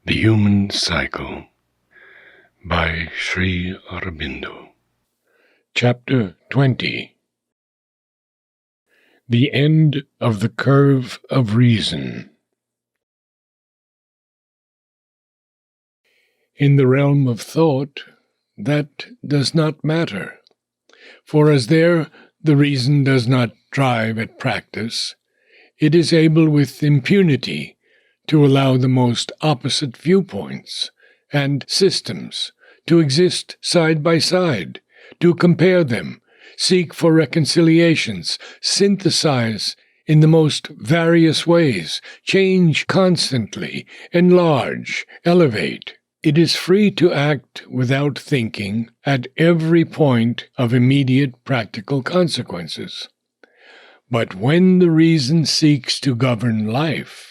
The Human Cycle by Sri Aurobindo. Chapter 20. The End of the Curve of Reason. In the realm of thought, that does not matter, for as there the reason does not drive at practice, it is able with impunity to allow the most opposite viewpoints and systems to exist side by side, to compare them, seek for reconciliations, synthesize in the most various ways, change constantly, enlarge, elevate. It is free to act without thinking at every point of immediate practical consequences. But when the reason seeks to govern life,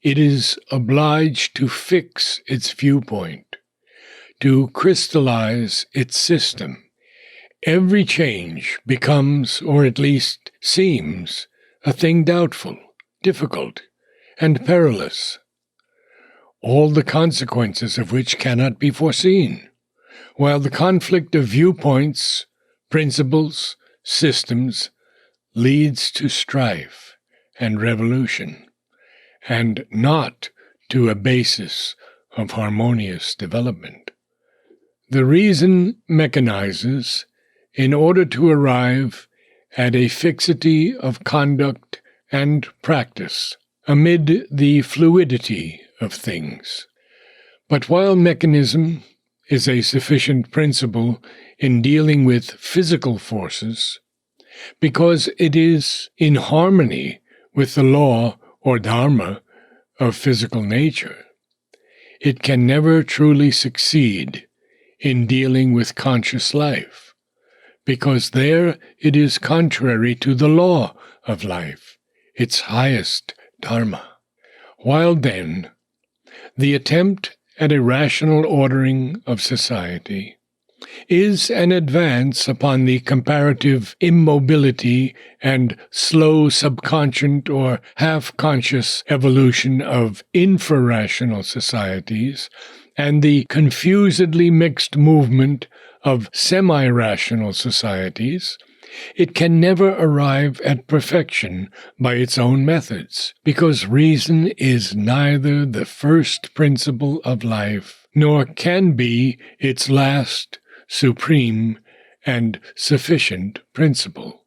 it is obliged to fix its viewpoint, to crystallize its system. Every change becomes, or at least seems, a thing doubtful, difficult, and perilous, all the consequences of which cannot be foreseen, while the conflict of viewpoints, principles, systems leads to strife and revolution, and not to a basis of harmonious development. The reason mechanizes in order to arrive at a fixity of conduct and practice amid the fluidity of things. But while mechanism is a sufficient principle in dealing with physical forces, because it is in harmony with the law or dharma of physical nature, it can never truly succeed in dealing with conscious life, because there it is contrary to the law of life, its highest dharma. While then, the attempt at a rational ordering of society is an advance upon the comparative immobility and slow subconscious or half-conscious evolution of infrarational societies and the confusedly mixed movement of semi-rational societies. It can never arrive at perfection by its own methods, because reason is neither the first principle of life, nor can be its last, supreme, and sufficient principle.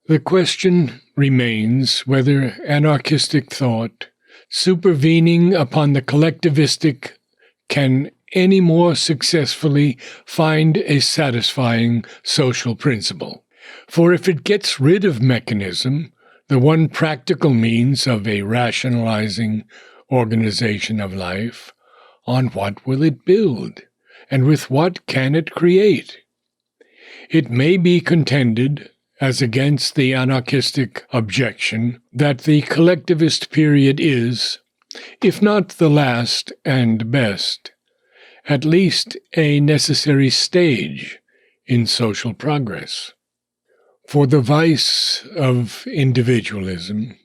The question remains whether anarchistic thought, supervening upon the collectivistic, can any more successfully find a satisfying social principle. For if it gets rid of mechanism, the one practical means of a rationalizing organization of life, on what will it build, and with what can it create? It may be contended, as against the anarchistic objection, that the collectivist period is, if not the last and best, at least a necessary stage in social progress. For the vice of individualism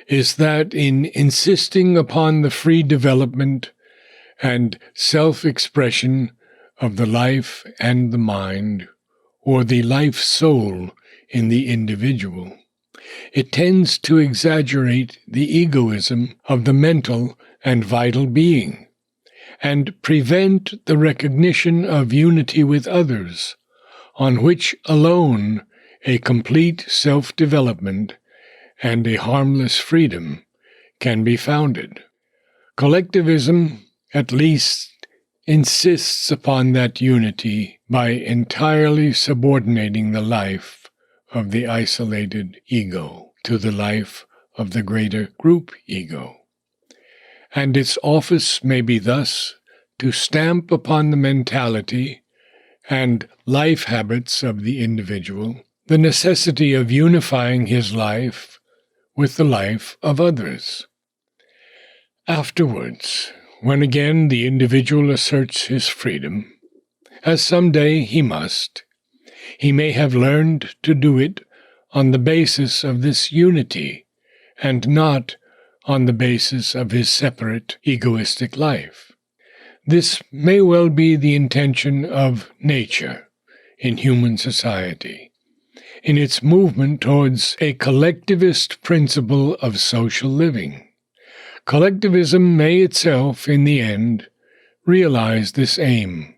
is that in insisting upon the free development and self-expression of the life and the mind, or the life-soul in the individual, it tends to exaggerate the egoism of the mental and vital being, and prevent the recognition of unity with others, on which alone a complete self-development and a harmless freedom can be founded. Collectivism, at least, insists upon that unity by entirely subordinating the life of the isolated ego to the life of the greater group ego. And its office may be thus to stamp upon the mentality and life habits of the individual the necessity of unifying his life with the life of others. Afterwards, when again the individual asserts his freedom, as someday he must, he may have learned to do it on the basis of this unity, and not on the basis of his separate, egoistic life. This may well be the intention of nature in human society, in its movement towards a collectivist principle of social living. Collectivism may itself, in the end, realize this aim,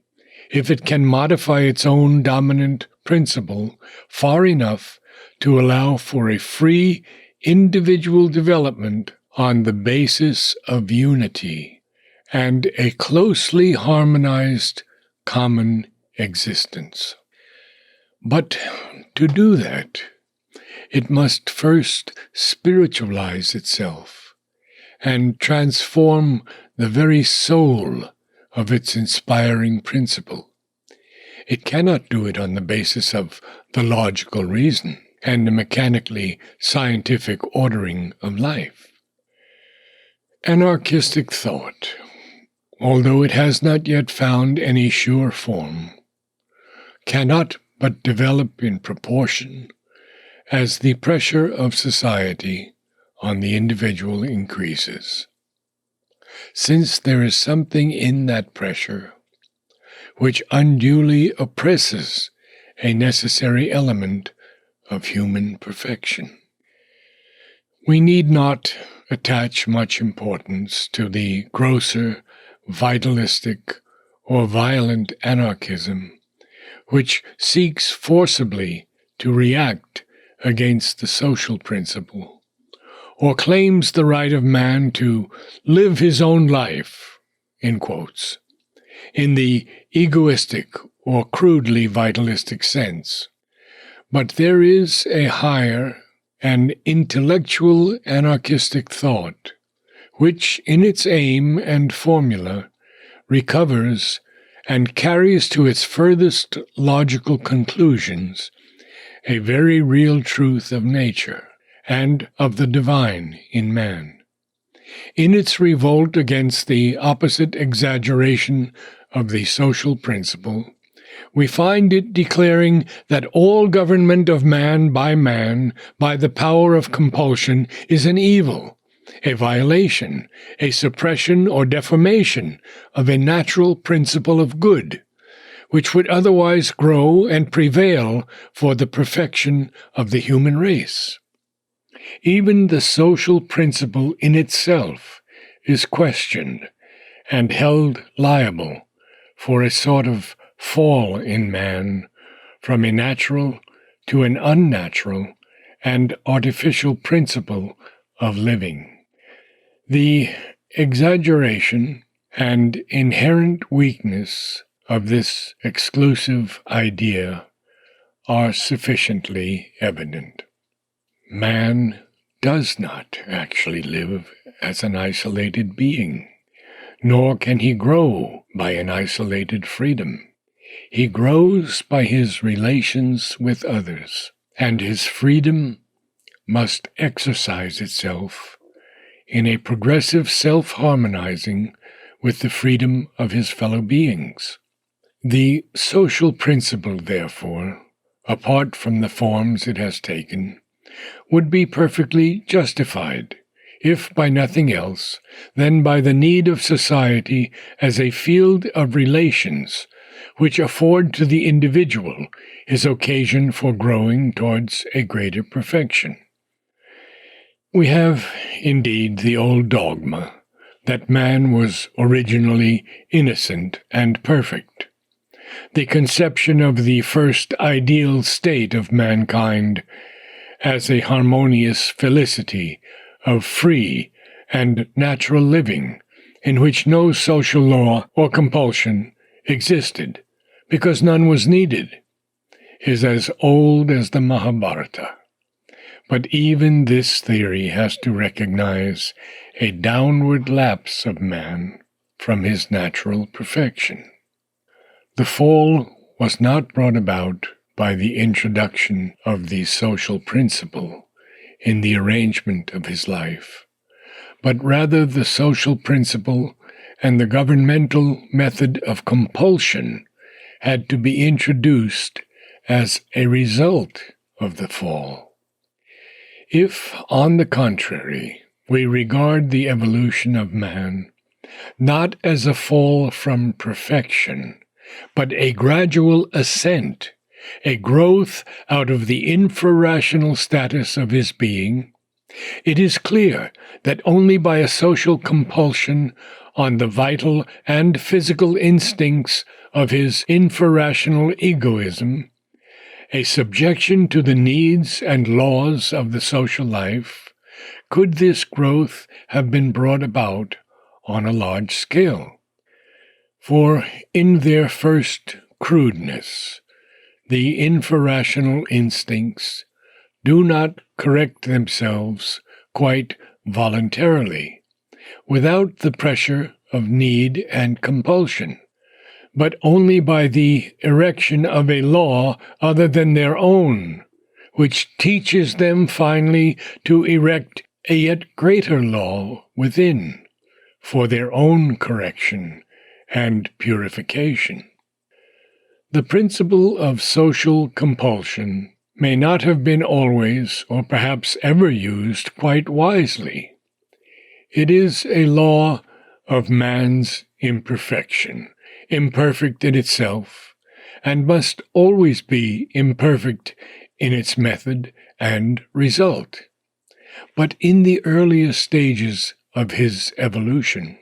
if it can modify its own dominant principle far enough to allow for a free individual development on the basis of unity and a closely harmonized common existence. But to do that, it must first spiritualize itself and transform the very soul of its inspiring principle. It cannot do it on the basis of the logical reason and the mechanically scientific ordering of life. Anarchistic thought, although it has not yet found any sure form, cannot but develop in proportion as the pressure of society on the individual increases, since there is something in that pressure which unduly oppresses a necessary element of human perfection. We need not attach much importance to the grosser, vitalistic, or violent anarchism which seeks forcibly to react against the social principle, or claims the right of man to live his own life, in quotes, in the egoistic or crudely vitalistic sense. But there is a higher and intellectual anarchistic thought, which in its aim and formula recovers and carries to its furthest logical conclusions a very real truth of nature and of the divine in man. In its revolt against the opposite exaggeration of the social principle, we find it declaring that all government of man by the power of compulsion is an evil, a violation, a suppression or deformation of a natural principle of good, which would otherwise grow and prevail for the perfection of the human race. Even the social principle in itself is questioned and held liable for a sort of fall in man from a natural to an unnatural and artificial principle of living. The exaggeration and inherent weakness of this exclusive idea are sufficiently evident. Man does not actually live as an isolated being, nor can he grow by an isolated freedom. He grows by his relations with others, and his freedom must exercise itself in a progressive self-harmonizing with the freedom of his fellow beings. The social principle, therefore, apart from the forms it has taken, would be perfectly justified, if by nothing else than by the need of society as a field of relations which afford to the individual his occasion for growing towards a greater perfection. We have, indeed, the old dogma that man was originally innocent and perfect, the conception of the first ideal state of mankind as a harmonious felicity of free and natural living in which no social law or compulsion existed because none was needed, is as old as the Mahabharata. But even this theory has to recognize a downward lapse of man from his natural perfection. The fall was not brought about by the introduction of the social principle in the arrangement of his life, but rather the social principle and the governmental method of compulsion had to be introduced as a result of the fall. If, on the contrary, we regard the evolution of man not as a fall from perfection, but a gradual ascent, a growth out of the infrarational status of his being, it is clear that only by a social compulsion on the vital and physical instincts of his infrarational egoism, a subjection to the needs and laws of the social life, could this growth have been brought about on a large scale. For in their first crudeness, the infrarational instincts do not correct themselves quite voluntarily, without the pressure of need and compulsion, but only by the erection of a law other than their own, which teaches them finally to erect a yet greater law within, for their own correction and purification. The principle of social compulsion may not have been always, or perhaps ever used quite wisely. It is a law of man's imperfection, imperfect in itself, and must always be imperfect in its method and result. But in the earliest stages of his evolution,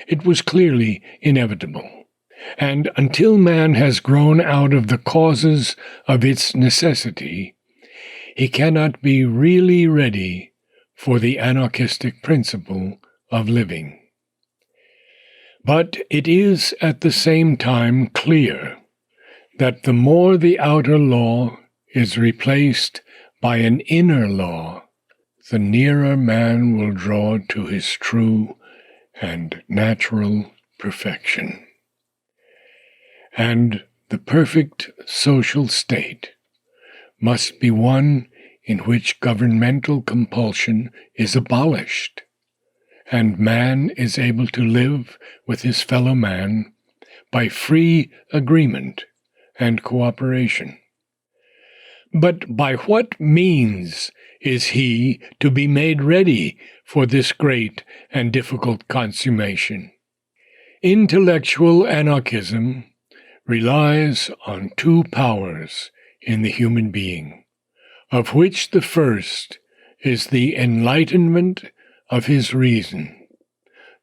it was clearly inevitable. And until man has grown out of the causes of its necessity, he cannot be really ready for the anarchistic principle of living. But it is at the same time clear that the more the outer law is replaced by an inner law, the nearer man will draw to his true and natural perfection. And the perfect social state must be one in which governmental compulsion is abolished, and man is able to live with his fellow man by free agreement and cooperation. But by what means is he to be made ready for this great and difficult consummation? Intellectual anarchism relies on two powers in the human being, of which the first is the enlightenment of his reason.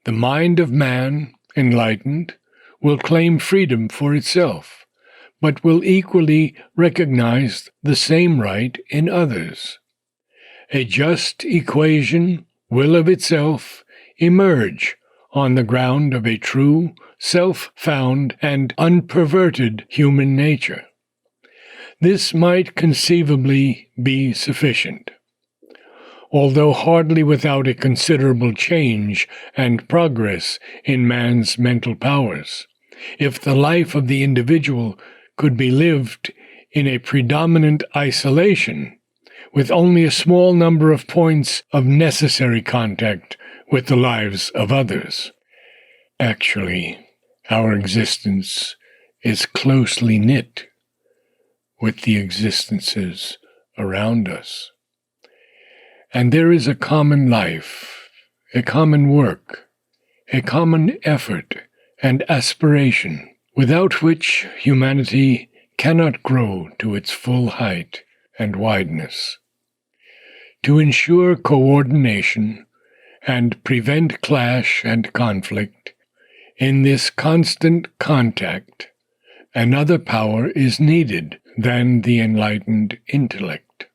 The mind of man, enlightened, will claim freedom for itself, but will equally recognize the same right in others. A just equation will of itself emerge on the ground of a true, self-found, and unperverted human nature. This might conceivably be sufficient, although hardly without a considerable change and progress in man's mental powers, if the life of the individual could be lived in a predominant isolation, with only a small number of points of necessary contact with the lives of others. Actually, our existence is closely knit with the existences around us. And there is a common life, a common work, a common effort and aspiration, without which humanity cannot grow to its full height and wideness. To ensure coordination and prevent clash and conflict, in this constant contact, another power is needed than the enlightened intellect.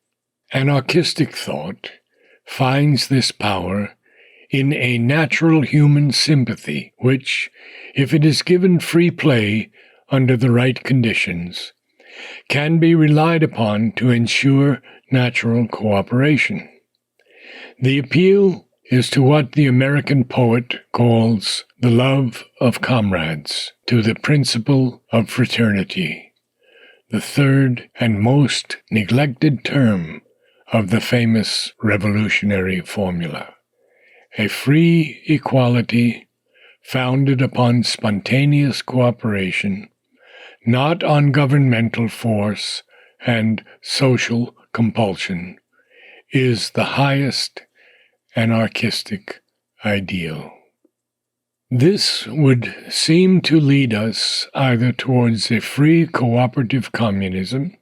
Anarchistic thought finds this power in a natural human sympathy, which, if it is given free play under the right conditions, can be relied upon to ensure natural cooperation. The appeal is to what the American poet calls the love of comrades, to the principle of fraternity, the third and most neglected term of the famous revolutionary formula. A free equality founded upon spontaneous cooperation, not on governmental force and social compulsion, is the highest anarchistic ideal. This would seem to lead us either towards a free cooperative communism,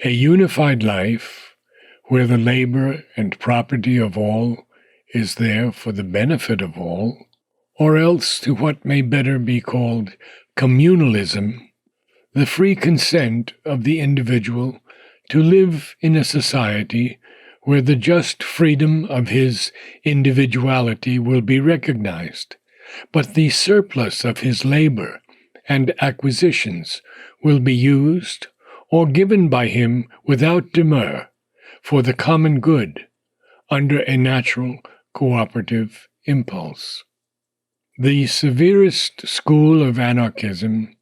a unified life where the labor and property of all is there for the benefit of all, or else to what may better be called communalism, the free consent of the individual to live in a society where the just freedom of his individuality will be recognized, but the surplus of his labor and acquisitions will be used or given by him without demur for the common good under a natural cooperative impulse. The severest school of anarchism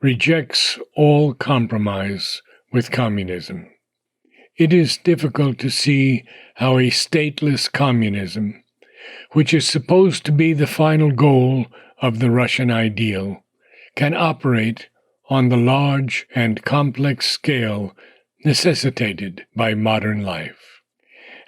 rejects all compromise with communism. It is difficult to see how a stateless communism, which is supposed to be the final goal of the Russian ideal, can operate on the large and complex scale necessitated by modern life.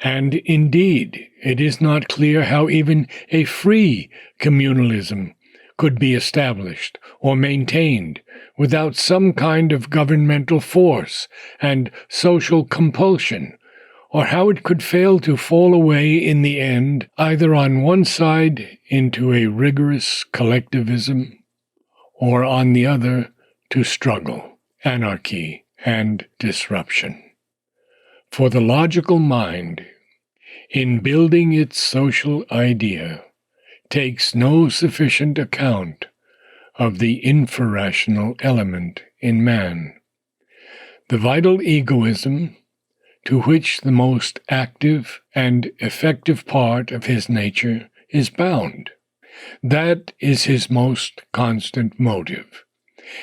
And indeed, it is not clear how even a free communalism could be established or maintained without some kind of governmental force and social compulsion, or how it could fail to fall away in the end either on one side into a rigorous collectivism, or on the other to struggle, anarchy, and disruption. For the logical mind, in building its social idea, takes no sufficient account of the infrarational element in man. The vital egoism, to which the most active and effective part of his nature is bound. That is his most constant motive,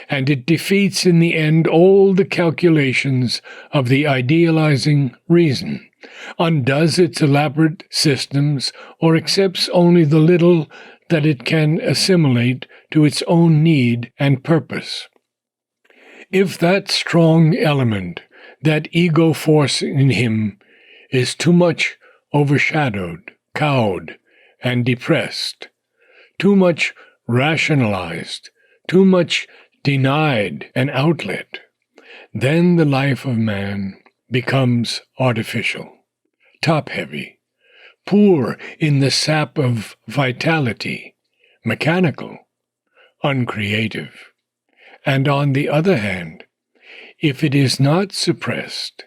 and it defeats in the end all the calculations of the idealizing reason, undoes its elaborate systems, or accepts only the little that it can assimilate to its own need and purpose. If that strong element, that ego force in him, is too much overshadowed, cowed, and depressed, too much rationalized, too much denied an outlet, then the life of man becomes artificial, top-heavy, poor in the sap of vitality, mechanical, uncreative. And on the other hand, if it is not suppressed,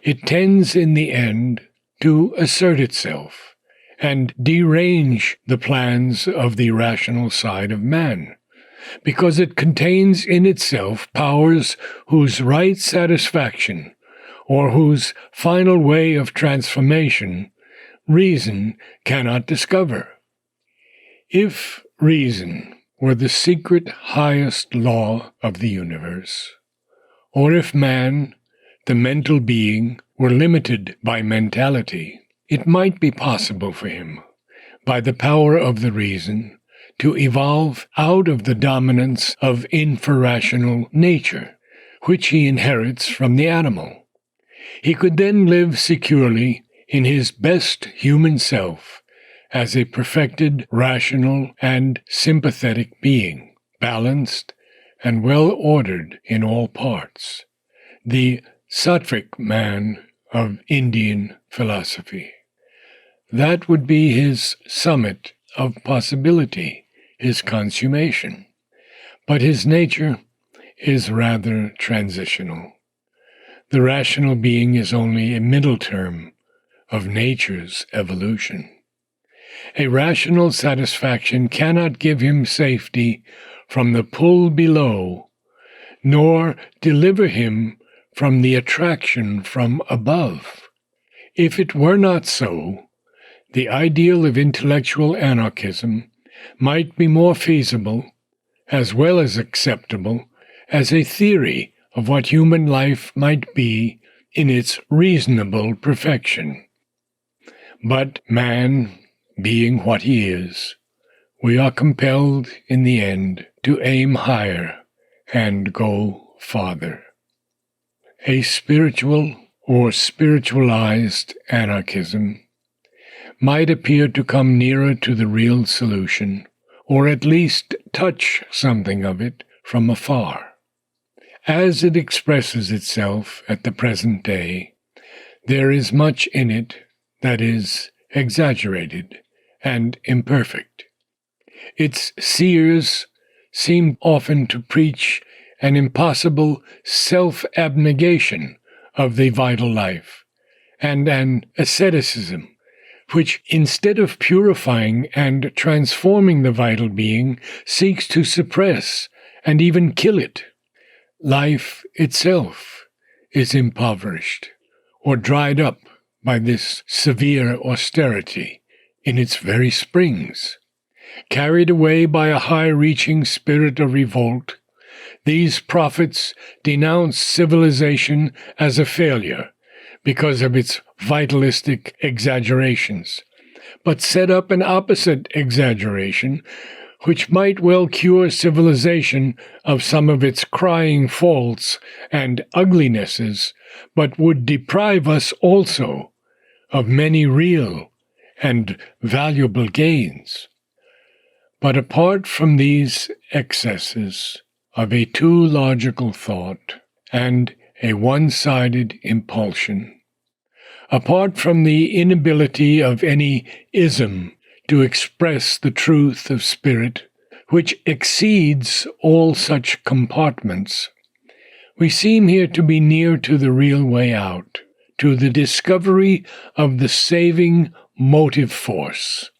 it tends in the end to assert itself and derange the plans of the rational side of man, because it contains in itself powers whose right satisfaction, or whose final way of transformation, reason cannot discover. If reason were the secret highest law of the universe, or if man, the mental being, were limited by mentality, it might be possible for him, by the power of the reason, to evolve out of the dominance of infrarational nature, which he inherits from the animal. He could then live securely in his best human self as a perfected, rational, and sympathetic being, balanced and well-ordered in all parts, the sattvic man of Indian philosophy. That would be his summit of possibility, his consummation. But his nature is rather transitional. The rational being is only a middle term of nature's evolution. A rational satisfaction cannot give him safety from the pull below, nor deliver him from the attraction from above. If it were not so, the ideal of intellectual anarchism might be more feasible, as well as acceptable, as a theory of what human life might be in its reasonable perfection. But man, being what he is, we are compelled in the end to aim higher and go farther. A spiritual or spiritualized anarchism might appear to come nearer to the real solution, or at least touch something of it from afar. As it expresses itself at the present day, there is much in it that is exaggerated and imperfect. Its seers seem often to preach an impossible self-abnegation of the vital life, and an asceticism which, instead of purifying and transforming the vital being, seeks to suppress and even kill it. Life itself is impoverished or dried up by this severe austerity in its very springs. Carried away by a high-reaching spirit of revolt, these prophets denounce civilization as a failure because of its vitalistic exaggerations, but set up an opposite exaggeration which might well cure civilization of some of its crying faults and uglinesses, but would deprive us also of many real and valuable gains. But apart from these excesses of a too logical thought and a one-sided impulsion, apart from the inability of any ism to express the truth of spirit, which exceeds all such compartments, we seem here to be near to the real way out, to the discovery of the saving motive force.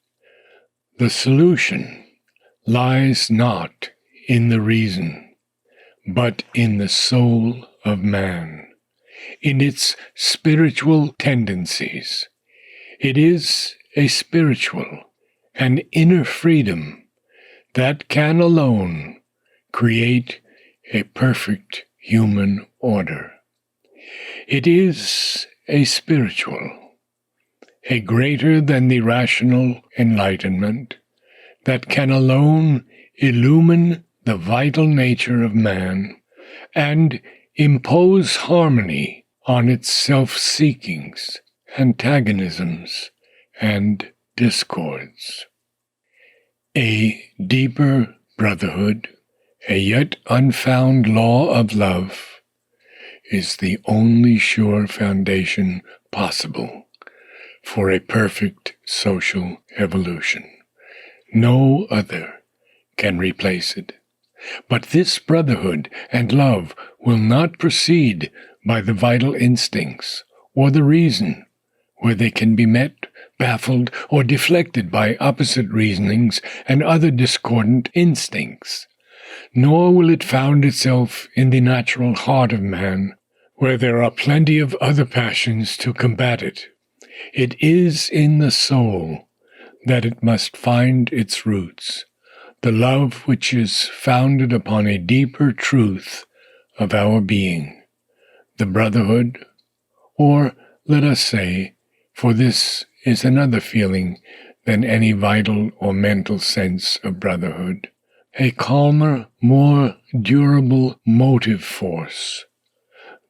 The solution lies not in the reason, but in the soul of man, in its spiritual tendencies. It is a spiritual, an inner freedom that can alone create a perfect human order. It is a spiritual, a greater than the rational enlightenment that can alone illumine the vital nature of man and impose harmony on its self-seekings, antagonisms, and discords. A deeper brotherhood, a yet unfound law of love, is the only sure foundation possible for a perfect social evolution. No other can replace it. But this brotherhood and love will not proceed by the vital instincts or the reason, where they can be met, baffled, or deflected by opposite reasonings and other discordant instincts. Nor will it found itself in the natural heart of man, where there are plenty of other passions to combat it. It is in the soul that it must find its roots, the love which is founded upon a deeper truth of our being, the brotherhood, or let us say, for this is another feeling than any vital or mental sense of brotherhood, a calmer, more durable motive force,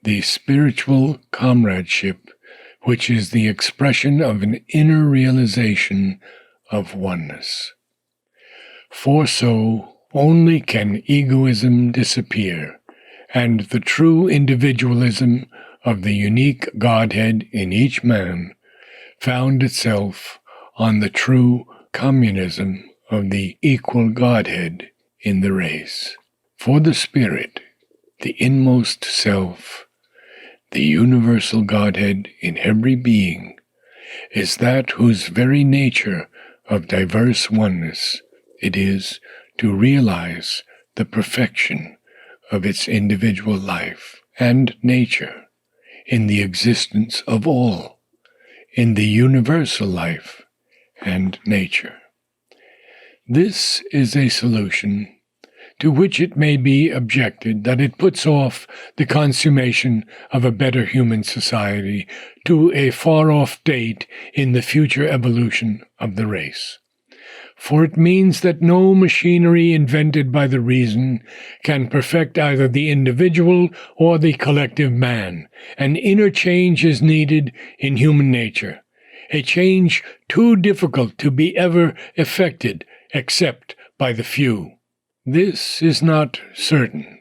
the spiritual comradeship which is the expression of an inner realization of oneness. For so only can egoism disappear, and the true individualism of the unique Godhead in each man found itself on the true communism of the equal Godhead in the race. For the Spirit, the inmost self, the universal Godhead in every being, is that whose very nature of diverse oneness it is to realize the perfection of its individual life and nature in the existence of all, in the universal life and nature. This is a solution to which it may be objected that it puts off the consummation of a better human society to a far-off date in the future evolution of the race. For it means that no machinery invented by the reason can perfect either the individual or the collective man. An inner change is needed in human nature, a change too difficult to be ever effected except by the few. This is not certain,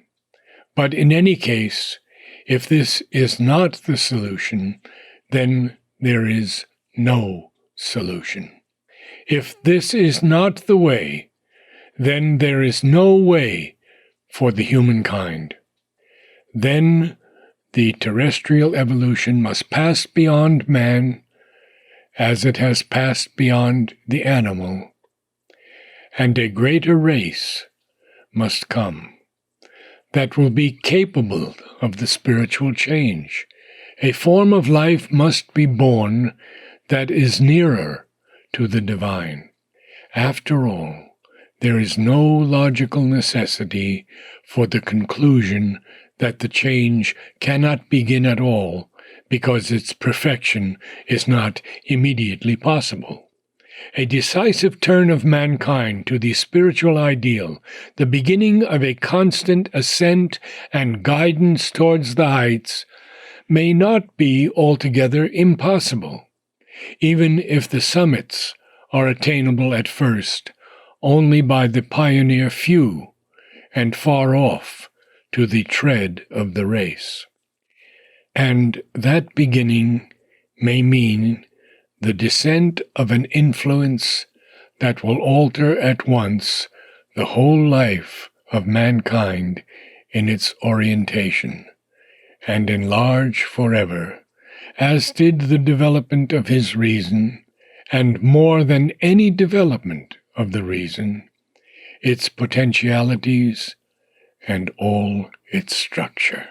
but in any case, if this is not the solution, then there is no solution. If this is not the way, then there is no way for the humankind. Then the terrestrial evolution must pass beyond man as it has passed beyond the animal, and a greater race must come that will be capable of the spiritual change. A form of life must be born that is nearer to the divine. After all, there is no logical necessity for the conclusion that the change cannot begin at all because its perfection is not immediately possible. A decisive turn of mankind to the spiritual ideal, the beginning of a constant ascent and guidance towards the heights, may not be altogether impossible, even if the summits are attainable at first only by the pioneer few and far off to the tread of the race. And that beginning may mean the descent of an influence that will alter at once the whole life of mankind in its orientation, and enlarge forever, as did the development of his reason, and more than any development of the reason, its potentialities and all its structure.